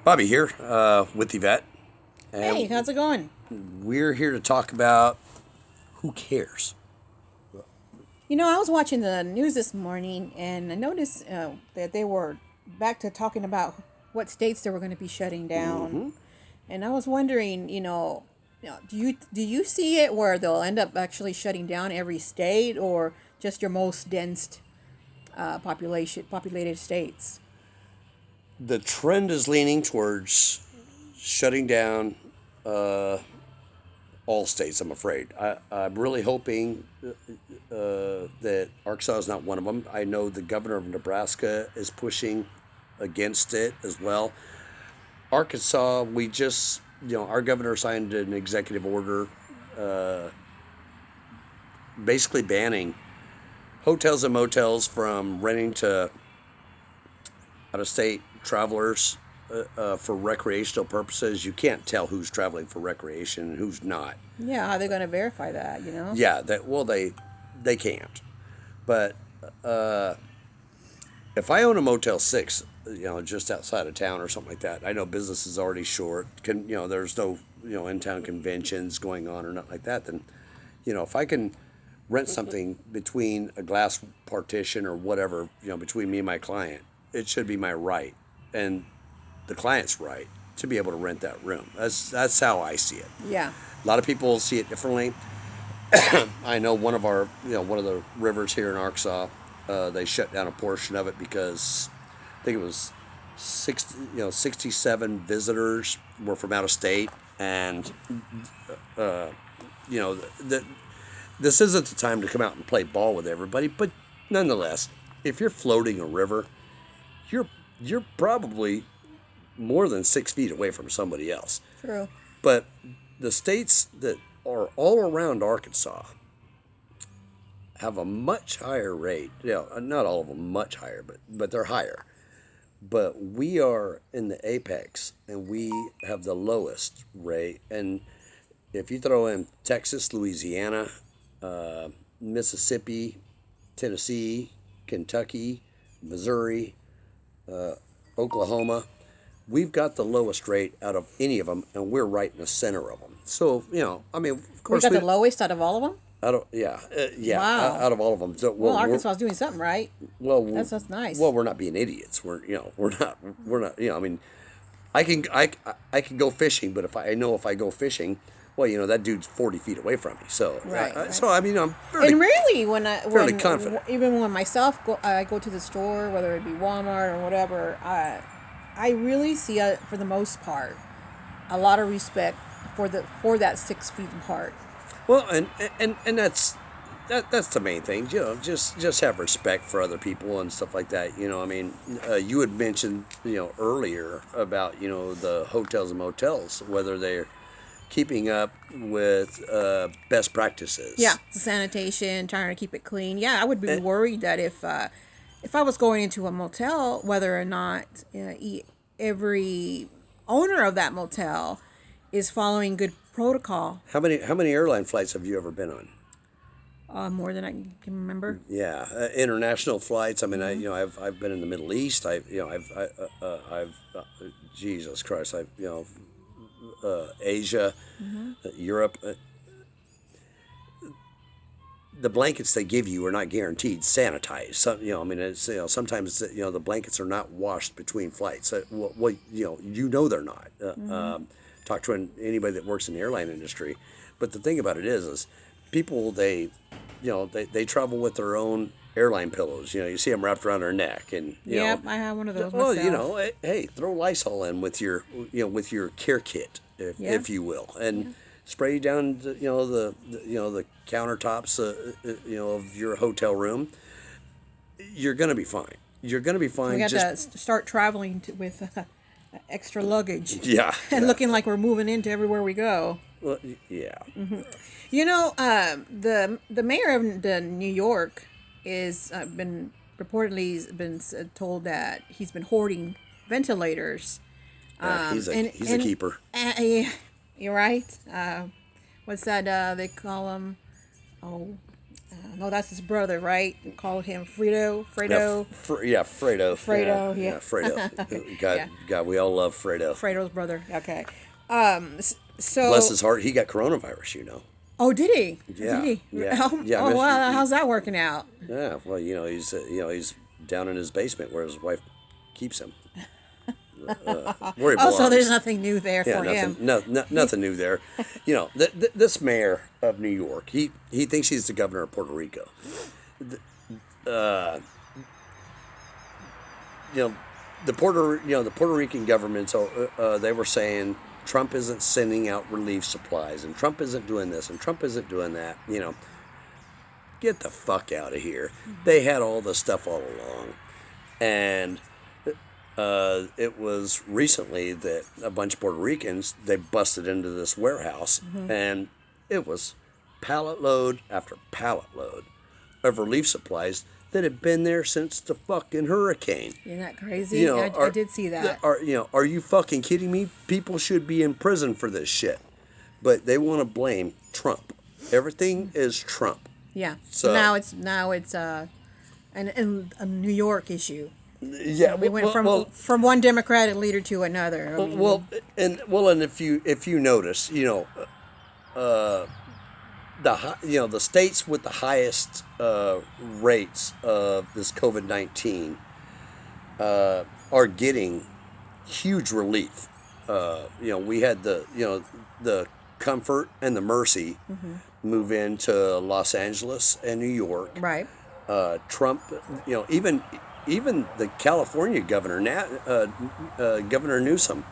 Bobby here with Yvette. Hey, And how's it going? we're here to talk about who cares. I was watching the news this morning and I noticed that they were back to talking about what states they were going to be shutting down. And I was wondering, do you see it where they'll end up actually shutting down every state or just your most dense populated states? The trend is leaning towards shutting down all states, I'm afraid. I'm really hoping that Arkansas is not one of them. I know the governor of Nebraska is pushing against it as well. Arkansas, we just, our governor signed an executive order basically banning hotels and motels from renting to out of state travelers for recreational purposes. You can't tell who's traveling for recreation and who's not. Yeah, how are they going to verify that? Yeah, they can't. But if I own a Motel 6, just outside of town or something like that, I know business is already short. There's no, in-town conventions going on or nothing like that. Then, if I can rent something between a glass partition or whatever, between me and my client, it should be my right and the client's right to be able to rent that room. That's how I see it. Yeah. A lot of people see it differently. I know one of the rivers here in Arkansas, they shut down a portion of it because I think it was 67 visitors were from out of state, and this isn't the time to come out and play ball with everybody. But nonetheless, if you're floating a river, you're probably more than 6 feet away from somebody else. True. But the states that are all around Arkansas have a much higher rate. Not all of them much higher, but they're higher. But we are in the apex, and we have the lowest rate. And if you throw in Texas, Louisiana, Mississippi, Tennessee, Kentucky, Missouri, Oklahoma, we've got the lowest rate out of any of them, and we're right in the center of them. So, of course, We got the lowest out of all of them? Wow. Out of all of them. So, well, Arkansas is doing something right. Well, that's nice. Well, we're not being idiots. We're not. I can go fishing, but if I go fishing, well, that dude's 40 feet away from me. So, right. So I'm fairly, and really, fairly confident. Even when myself I go to the store, whether it be Walmart or whatever, I really see, for the most part, a lot of respect for that 6 feet apart. Well, and that's the main thing. Just have respect for other people and stuff like that. You had mentioned earlier about the hotels and motels, whether they're keeping up with best practices. Yeah, sanitation, trying to keep it clean. Yeah, I would be worried that if I was going into a motel, whether or not every owner of that motel is following good protocol. How many airline flights have you ever been on? More than I can remember. Yeah, international flights. I mean, I've been in the Middle East. Jesus Christ, Asia, Europe. The blankets they give you are not guaranteed sanitized. It's, sometimes the blankets are not washed between flights. They're not. Talk to anybody that works in the airline industry, but the thing about it is people they travel with their own airline pillows. You see them wrapped around their neck, and I have one of those well, myself. hey, throw Lysol in with your care kit, if you will, and spray down the countertops of your hotel room. You're gonna be fine. You're gonna be fine. We got to start traveling with extra luggage. Yeah, and looking like we're moving into everywhere we go. Well, yeah. Mm-hmm. The mayor of New York is reportedly been told that he's been hoarding ventilators. He's a keeper. You're right. What's that? They call them. Oh, No, that's his brother, right? They called him Fredo. Fredo. Fredo. Fredo. Yeah. Fredo. God, Yeah. God, we all love Fredo. Fredo's brother. Okay. Bless So. his heart, he got coronavirus. Oh, did he? Yeah, Did he? yeah, Oh, yeah. oh wow. How's that working out? Yeah, well, he's down in his basement where his wife keeps him. Where he Oh, so there's belongs. nothing new there Yeah, for him. nothing new there. This mayor of New York, he thinks he's the governor of Puerto Rico. Uh, you know, the Puerto Rican government. So they were saying Trump isn't sending out relief supplies, and Trump isn't doing this, and Trump isn't doing that. Get the fuck out of here. They had all the stuff all along, and. It was recently that a bunch of Puerto Ricans, they busted into this warehouse, and it was pallet load after pallet load of relief supplies that had been there since the fucking hurricane. Isn't that crazy? I did see that. Are you fucking kidding me? People should be in prison for this shit, but they want to blame Trump. Everything is Trump. Yeah. So now it's a New York issue. Yeah, We went from one Democratic leader to another. And if you notice, the states with the highest rates of this COVID-19 are getting huge relief. We had the Comfort and the Mercy move into Los Angeles and New York. Right. Trump, even the California governor now, Governor Newsom,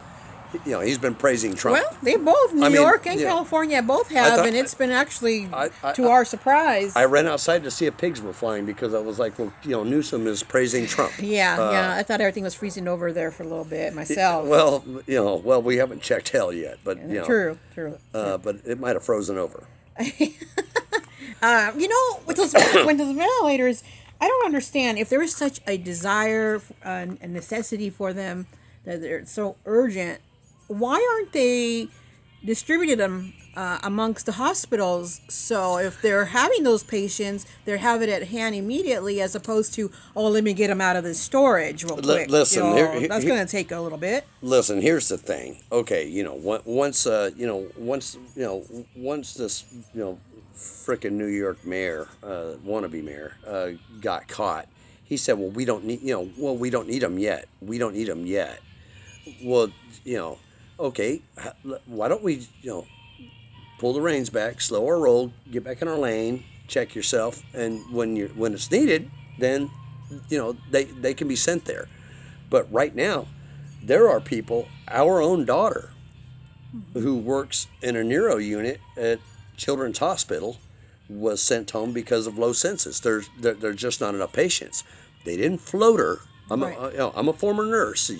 he's been praising Trump. Well, they both, New York and California, both have, and it's been actually to our surprise. I ran outside to see if pigs were flying because I was like, well, Newsom is praising Trump. Yeah, I thought everything was freezing over there for a little bit myself. Well, we haven't checked hell yet, but True. But it might have frozen over. With those ventilators, I don't understand if there is such a desire, a necessity for them that they're so urgent. Why aren't they distributed them amongst the hospitals? So if they're having those patients, they have it at hand immediately, as opposed to, let me get them out of the storage real quick. Listen, that's going to take a little bit. Listen, here's the thing. Okay, once this frickin' New York mayor, wannabe mayor, got caught, he said, well, we don't need them yet. We don't need them yet. Well, okay, why don't we, pull the reins back, slow our roll, get back in our lane, check yourself, and when it's needed, then, they can be sent there. But right now, there are people, our own daughter, who works in a neuro unit at Children's Hospital, was sent home because of low census. There's just not enough patients. They didn't float her. I'm a former nurse,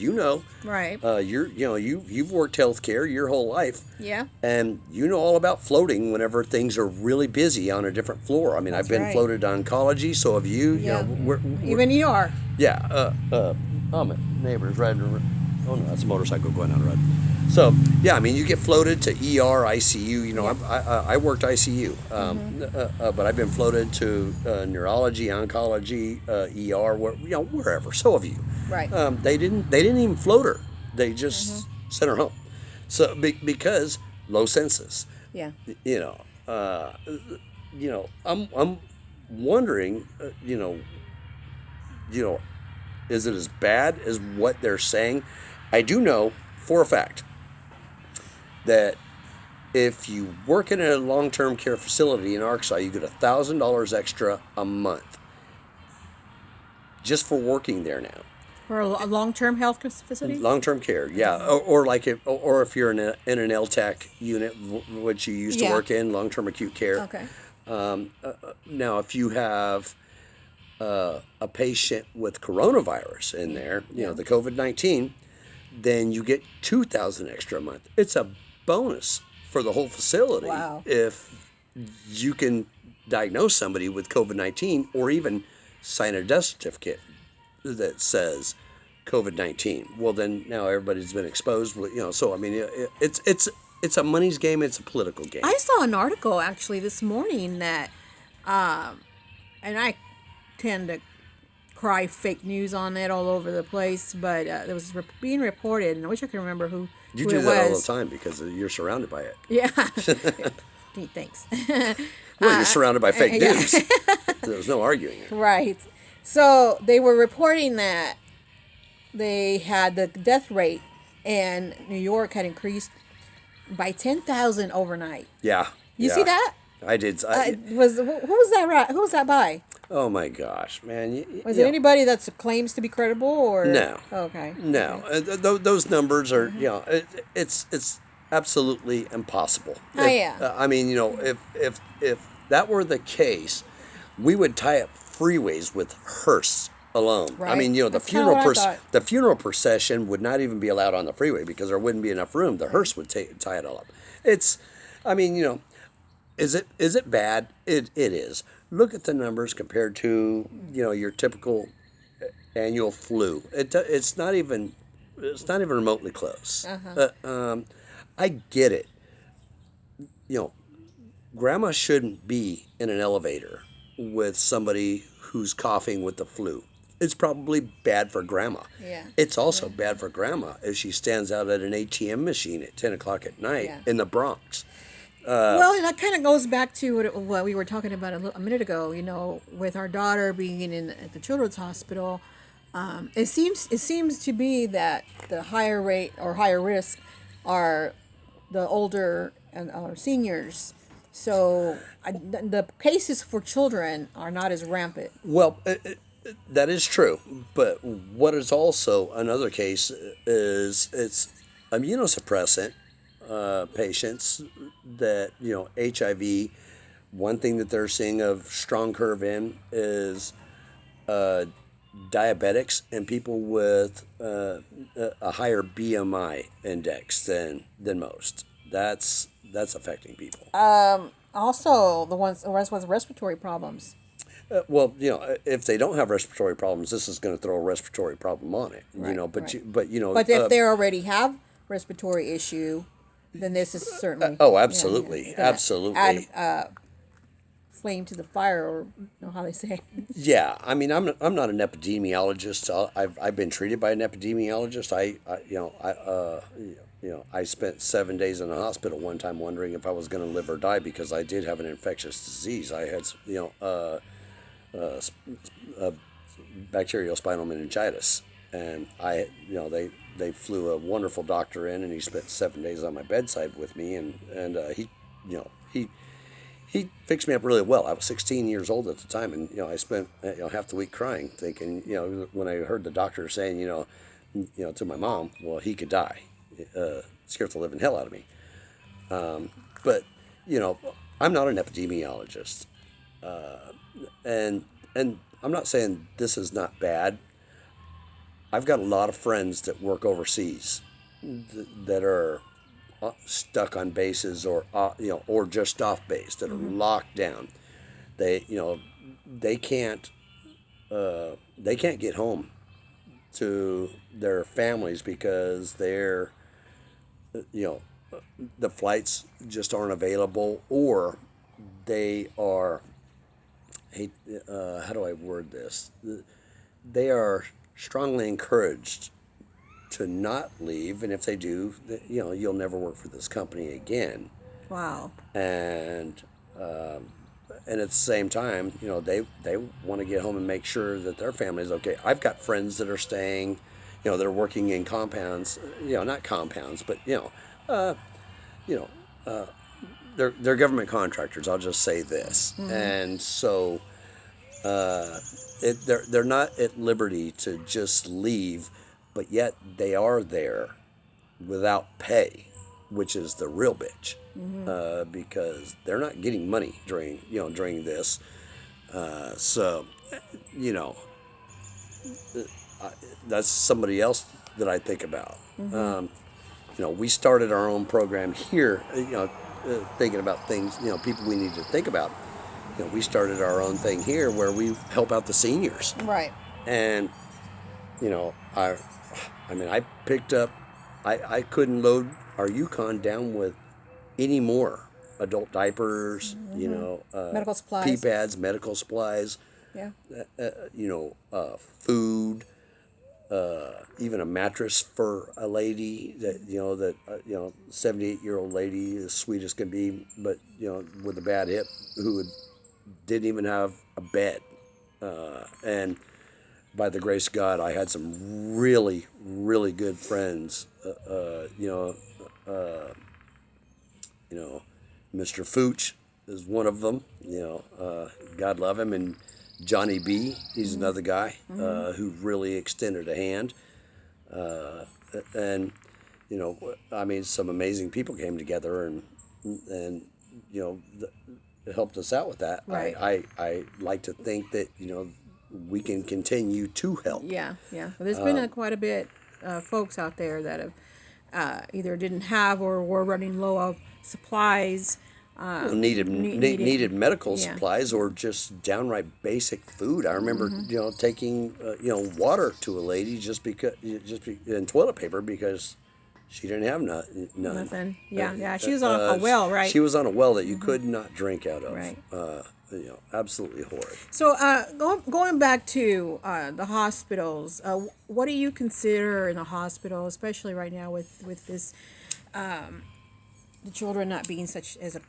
Right. You've worked healthcare your whole life. Yeah. And you know all about floating whenever things are really busy on a different floor. I mean, I've been floated to oncology, so have you. Yeah. We're Even ER. Yeah. My neighbor's riding. Oh no, that's a motorcycle going down the road. So yeah, I mean, you get floated to ER, ICU. I worked ICU, but I've been floated to neurology, oncology, ER, wherever. So have you. Right. They didn't even float her. They just sent her home. So because low census. Yeah. I'm wondering. Is it as bad as what they're saying? I do know for a fact that if you work in a long-term care facility in Arkansas, you get $1,000 extra a month just for working there now. For a long-term health facility? Long-term care, yeah. Or if you're in an LTAC unit, which you used to work in, long-term acute care. Okay. Now, if you have a patient with coronavirus in there, the COVID-19, then you get $2,000 extra a month. It's a bonus for the whole facility. Wow. If you can diagnose somebody with COVID-19 or even sign a death certificate that says COVID-19. Well, then now everybody's been exposed. So I mean, it's a money's game. It's a political game. I saw an article actually this morning that And I tend to cry fake news on it all over the place, but it was being reported, and I wish I could remember You who do it that all the was. time because you're surrounded by it. Yeah. Gee, thanks. Well, you're surrounded by fake yeah. news. There's no arguing it. Right. So they were reporting that they had the death rate in New York had increased by 10,000 overnight. Yeah. You yeah. see that? I did. Who was that? Right? Who was that by? Oh my gosh, man! Was it anybody that claims to be credible or No. Okay. No, Okay. those numbers are it's absolutely impossible. Oh, yeah. I mean, if that were the case, we would tie up freeways with hearse alone. I Right. mean, the That's kinda what I thought. the funeral procession would not even be allowed on the freeway because there wouldn't be enough room. The hearse would tie it all up. I mean, is it bad? It is. Look at the numbers compared to your typical annual flu. It's not even remotely close. I get it. Grandma shouldn't be in an elevator with somebody who's coughing with the flu. It's probably bad for grandma. Yeah. It's also bad for grandma if she stands out at an ATM machine at 10 o'clock at night in the Bronx. Well, that kind of goes back to what we were talking about a minute ago. With our daughter being at the children's hospital, it seems to be that the higher rate or higher risk are the older and our seniors. So the cases for children are not as rampant. Well, that is true. But what is also another case is it's immunosuppressant patients that, HIV. One thing that they're seeing a strong curve in is diabetics and people with a higher BMI index than most. That's affecting people. Also, the rest with respiratory problems. Well, if they don't have respiratory problems, this is going to throw a respiratory problem on it. Right, But if they already have respiratory issue, then this is certainly. oh, absolutely, gonna absolutely. Add flame to the fire, or how they say. Yeah, I mean, I'm not an epidemiologist. I've been treated by an epidemiologist. I spent 7 days in the hospital one time wondering if I was going to live or die because I did have an infectious disease. I had bacterial spinal meningitis, and they flew a wonderful doctor in, and he spent 7 days on my bedside with me, and he fixed me up really well. I was 16 years old at the time, and I spent half the week crying, thinking when I heard the doctor saying to my mom, well, he could die, scared the living hell out of me. But I'm not an epidemiologist, and I'm not saying this is not bad. I've got a lot of friends that work overseas that are stuck on bases or just off base that are locked down. They can't get home to their families because they're the flights just aren't available, or they are how do I word this? They are strongly encouraged to not leave, and if they do, you'll never work for this company again. Wow. And at the same time, they want to get home and make sure that their family is okay. I've got friends that are staying, they're working in compounds, not compounds, but they're government contractors. I'll just say this, and so they're not at liberty to just leave, but yet they are there without pay, which is the real bitch, because they're not getting money during this. So that's somebody else that I think about. We started our own program here, thinking about things, people we need to think about. We started our own thing here where we help out the seniors. Right. And, I picked up, I couldn't load our Yukon down with any more adult diapers, Medical supplies. pee pads, medical supplies, Yeah. food, even a mattress for a lady that 78-year-old lady, as sweet as can be, but with a bad hip, who didn't even have a bed. And by the grace of God, I had some really, really good friends. Mr. Fooch is one of them. God love him, and Johnny B. He's another guy who really extended a hand. And some amazing people came together and helped us out with that. Right. I like to think that we can continue to help. Yeah, yeah. Well, there's been quite a bit folks out there that have either didn't have or were running low of supplies. Needed medical yeah. supplies or just downright basic food. I remember taking water to a lady and toilet paper because she didn't have none. Nothing. Yeah, yeah. She was on a well, right? She was on a well that you could not drink out of. Right. Absolutely horrid. So, going back to the hospitals, what do you consider in a hospital, especially right now with this, the children not being such as a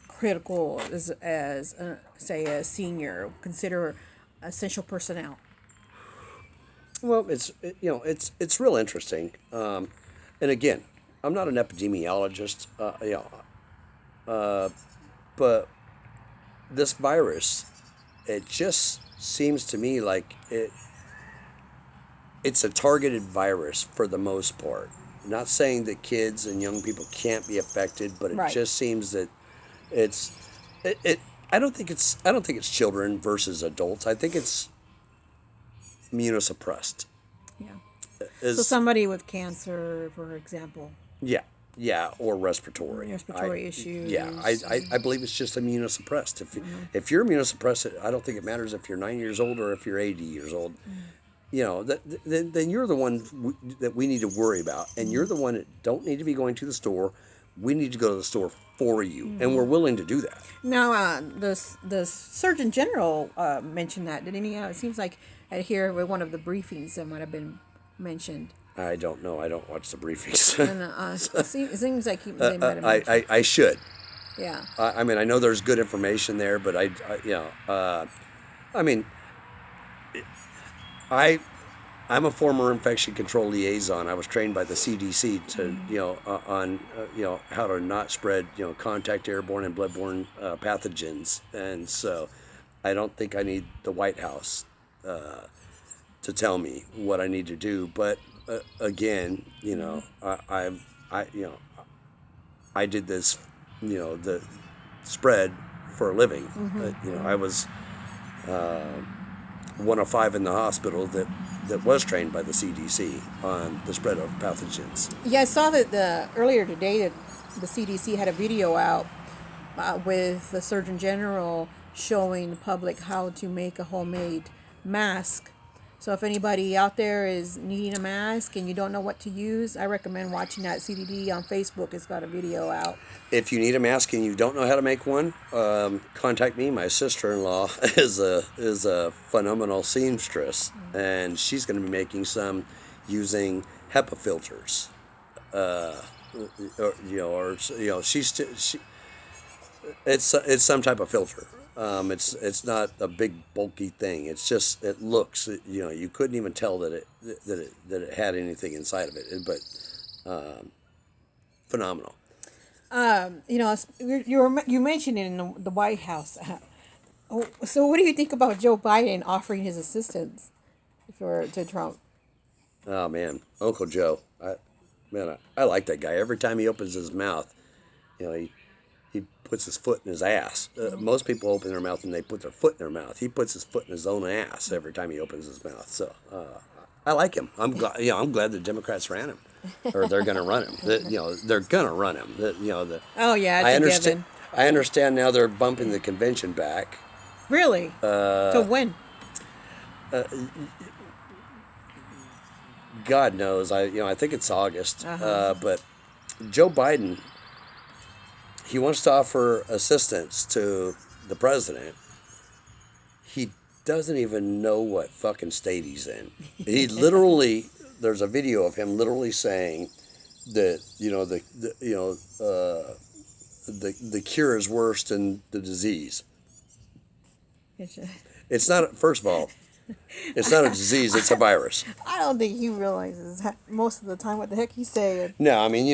critical as say a senior, consider essential personnel? Well, it's real interesting, and again, I'm not an epidemiologist, but this virus, it just seems to me like it's a targeted virus for the most part. Not saying that kids and young people can't be affected, but it Right. just seems that I don't think it's children versus adults. I think it's immunosuppressed. Yeah. Is So somebody with cancer, for example. yeah, or respiratory Issues. Yeah, I believe it's just immunosuppressed. If you're immunosuppressed, I don't think it matters if you're 9 years old or if you're 80 years old. Then you're the one that we need to worry about, and you're the one that don't need to be going to the store. We need to go to the store for you, and we're willing to do that. Now, the Surgeon General mentioned that, didn't he? It seems like here with one of the briefings that might have been mentioned. I don't know. I don't watch the briefings. And it seems like they might have mentioned. I should. Yeah. I mean, I know there's good information there, but I'm a former infection control liaison. I was trained by the CDC to, on how to not spread, contact airborne and bloodborne pathogens. And so I don't think I need the White House to tell me what I need to do. But again, I did this, the spread for a living. I was one of 5 in the hospital that was trained by the CDC on the spread of pathogens. Yeah, I saw that earlier today that the CDC had a video out with the Surgeon General showing the public how to make a homemade mask. So if anybody out there is needing a mask and you don't know what to use, I recommend watching that. CDD on Facebook has got a video out. If you need a mask and you don't know how to make one, contact me. My sister-in-law is a phenomenal seamstress, and she's going to be making some using HEPA filters. It's some type of filter. It's not a big bulky thing. It's just it looks. You couldn't even tell that it had anything inside of it. But phenomenal. You mentioned it in the White House. So what do you think about Joe Biden offering his assistance to Trump? Oh man, Uncle Joe. I like that guy. Every time he opens his mouth, he puts his foot in his ass. Most people open their mouth and they put their foot in their mouth. He puts his foot in his own ass every time he opens his mouth. So I like him. I'm glad the Democrats ran him, or they're going to run him. They're going to run him. Oh yeah, it's a given. I understand now they're bumping the convention back. Really? To when? God knows. I think it's August. But Joe Biden, he wants to offer assistance to the president. He doesn't even know what fucking state he's in. He literally, there's a video of him literally saying that the cure is worse than the disease. It's not. First of all, it's not a disease. It's a virus. I don't think he realizes most of the time what the heck he's saying. No, I mean,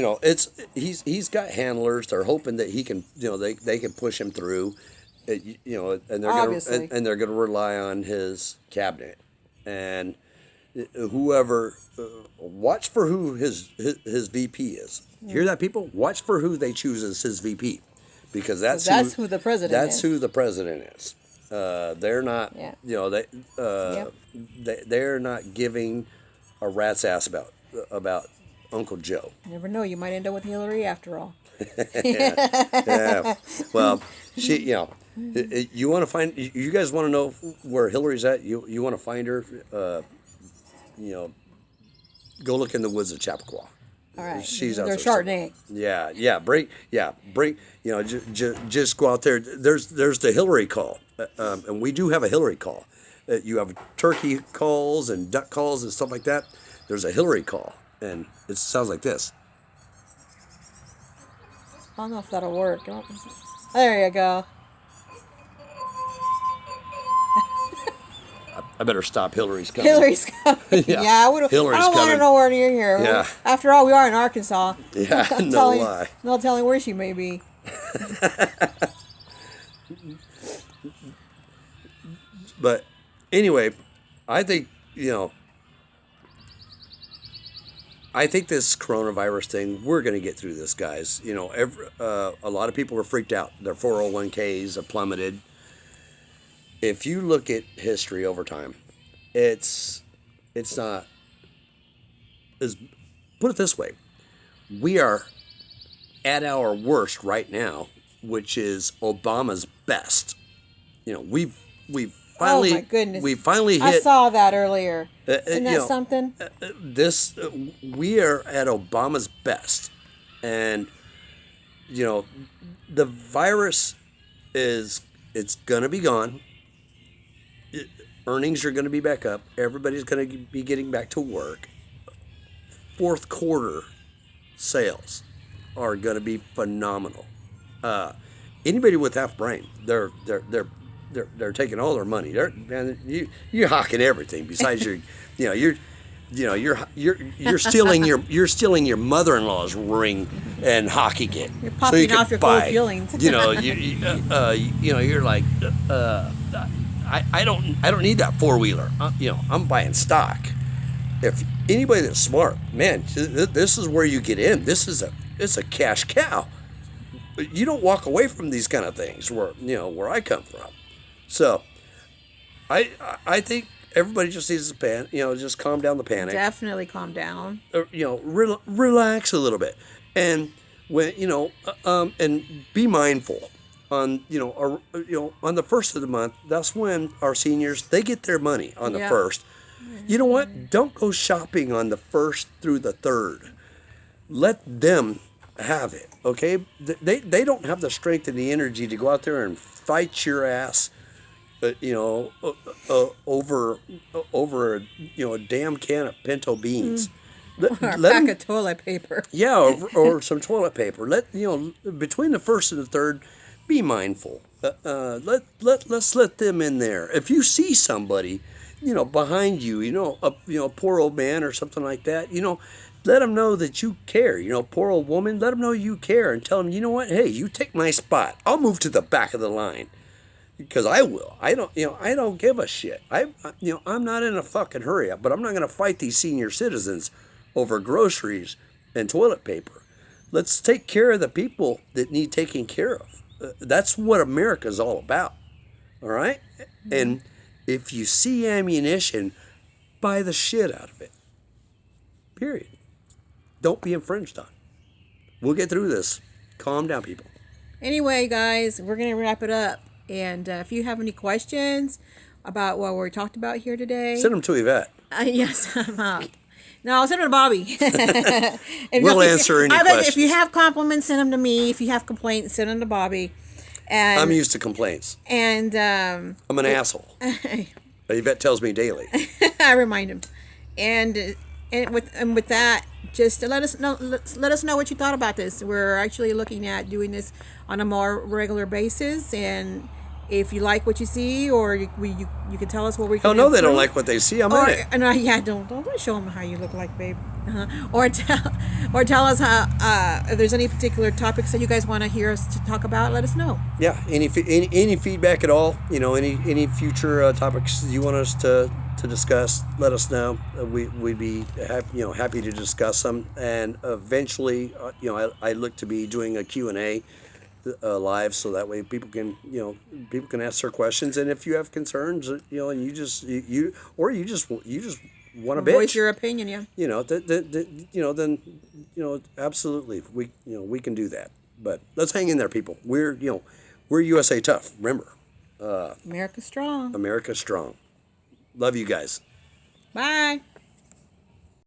he's got handlers. They're hoping that he can, they can push him through. And they're gonna rely on his cabinet and whoever. Watch for who his VP is. Yeah. Hear that, people? Watch for who they choose as his VP, because that's who the president. That's who the president is. They're not. Yeah. They're not giving a rat's ass about Uncle Joe. You never know. You might end up with Hillary after all. Yeah. Well, she. You want to find. You guys want to know where Hillary's at? You want to find her? Go look in the woods of Chappaqua. All right. She's out there. there. Chardonnay. Yeah. Bring. Just go out there. There's the Hillary call, and we do have a Hillary call. You have turkey calls and duck calls and stuff like that. There's a Hillary call, and it sounds like this. I don't know if that'll work. There you go. I better stop. Hillary's coming. Hillary's coming. Yeah, I don't want her nowhere near here. Yeah. After all, we are in Arkansas. Yeah, no lie. No telling where she may be. But anyway, I think this coronavirus thing, we're going to get through this, guys. A lot of people are freaked out. Their 401ks have plummeted. If you look at history over time, it's not. Put it this way, we are at our worst right now, which is Obama's best. We've finally. Oh my goodness! We finally hit. I saw that earlier. Isn't that something? We are at Obama's best, and the virus it's gonna be gone. Earnings are going to be back up. Everybody's going to be getting back to work. Fourth quarter sales are going to be phenomenal. Anybody with half brain, they're taking all their money. You're hawking everything besides you're stealing your mother-in-law's ring and hawking it. You're popping off your cold feelings. You're like. I don't need that four-wheeler. I'm buying stock. If anybody that's smart, man, this is where you get in. It's a cash cow. You don't walk away from these kind of things where I come from. So, I think everybody just needs to just calm down the panic. Definitely calm down. Relax a little bit, and and be mindful. On on the first of the month, that's when our seniors, they get their money on the first. You know what? Don't go shopping on the 1st through the 3rd. Let them have it. Okay? They don't have the strength and the energy to go out there and fight your ass. Over a damn can of pinto beans. Or a pack of toilet paper. Yeah, or some toilet paper. Between the 1st and the 3rd. Be mindful. Let's let them in there. If you see somebody, behind you, a poor old man or something like that, let them know that you care. Poor old woman, let them know you care and tell them, you know what? Hey, you take my spot. I'll move to the back of the line because I will. I don't give a shit. I'm not in a fucking hurry, but I'm not going to fight these senior citizens over groceries and toilet paper. Let's take care of the people that need taking care of. That's what America's all about, all right? And if you see ammunition, buy the shit out of it, period. Don't be infringed on. We'll get through this. Calm down, people. Anyway, guys, we're going to wrap it up. And if you have any questions about what we talked about here today, send them to Yvette. Yes, I'm out. No, send them to Bobby. We'll answer any If questions. you have compliments, send them to me. If you have complaints, send them to Bobby. And I'm used to complaints. and I'm an asshole. Yvette tells me daily. I remind him. And with that, just let us know what you thought about this. We're actually looking at doing this on a more regular basis, and if you like what you see, or you can tell us what we can. Oh no, they don't improve. like what they see. I'm Or, in it. yeah, don't show them how you look like, babe. Or tell us how if there's any particular topics that you guys want to hear us to talk about. Let us know. Yeah, any feedback at all? Any future topics you want us to discuss? Let us know. We'd be happy to discuss them. And eventually, I look to be doing a Q&A live, so that way people can ask their questions. And if you have concerns, and you just want to bitch, Voice your opinion, yeah. then absolutely we can do that. But let's hang in there, people. We're USA tough. Remember, America strong. America strong. Love you guys. Bye.